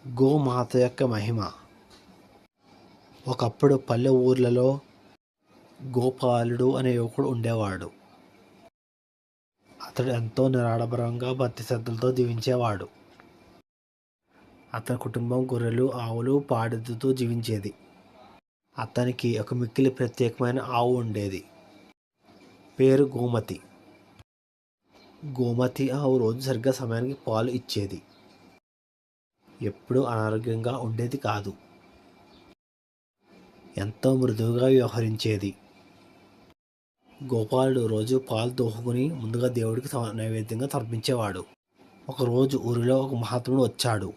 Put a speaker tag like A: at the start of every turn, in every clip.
A: గోమాత యొక్క మహిమ. ఒకప్పుడు పల్లె ఊర్లలో గోపాలుడు అనే యువకుడు ఉండేవాడు. అతడు ఎంతో నిరాడంబరంగా భక్తి శ్రద్ధలతో జీవించేవాడు. అతని కుటుంబం గొర్రెలు, ఆవులు, పాడిదుతో జీవించేది. అతనికి ఒక మిక్కిలి ప్రత్యేకమైన ఆవు ఉండేది. పేరు గోమతి. గోమతి ఆవు రోజు సరిగ్గా సమయానికి పాలు ఇచ్చేది. ఎప్పుడూ అనారోగ్యంగా ఉండేది కాదు. ఎంతో మృదువుగా వ్యవహరించేది. గోపాలుడు రోజు పాలు దోహుకుని ముందుగా దేవుడికి నైవేద్యంగా సమర్పించేవాడు. ఒకరోజు ఊరిలో ఒక మహాత్ముడు వచ్చాడు.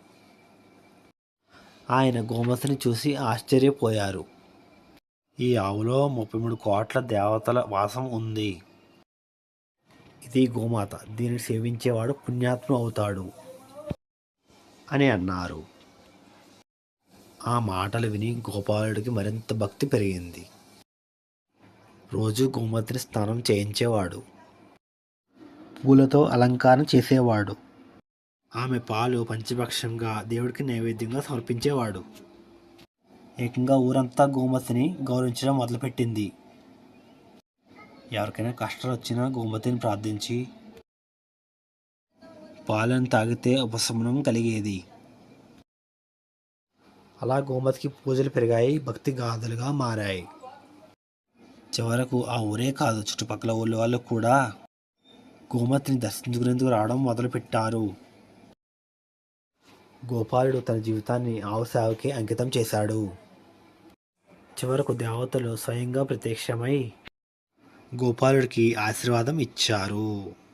A: ఆయన గోమతిని చూసి ఆశ్చర్యపోయారు. ఈ ఆవులో 33 కోట్ల దేవతల వాసం ఉంది. ఇది గోమాత. దీనిని సేవించేవాడు పుణ్యాత్ముడు అవుతాడు అని అన్నారు. ఆ మాటలు విని గోపాలుడికి మరింత భక్తి పెరిగింది. రోజు గోమతిని స్నానం చేయించేవాడు. పూలతో అలంకారం చేసేవాడు. ఆమె పాలు పంచభక్షంగా దేవుడికి నైవేద్యంగా సమర్పించేవాడు. ఏకంగా ఊరంతా గోమతిని గౌరవించడం మొదలుపెట్టింది. ఎవరికైనా కష్టాలు వచ్చినా గోమతిని ప్రార్థించి పాలను తాగితే ఉపశమనం కలిగేది. అలా గోమతికి పూజలు పెరిగాయి, భక్తి గాథలుగా మారాయి. చివరకు ఆ ఊరే కాదు, చుట్టుపక్కల ఊళ్ళ వాళ్ళు కూడా గోమతిని దర్శించుకునేందుకు రావడం మొదలుపెట్టారు. గోపాలుడు తన జీవితాన్ని ఆవు సేవకి అంకితం చేశాడు. చివరకు దేవతలు స్వయంగా ప్రత్యక్షమై గోపాలుడికి ఆశీర్వాదం ఇచ్చారు.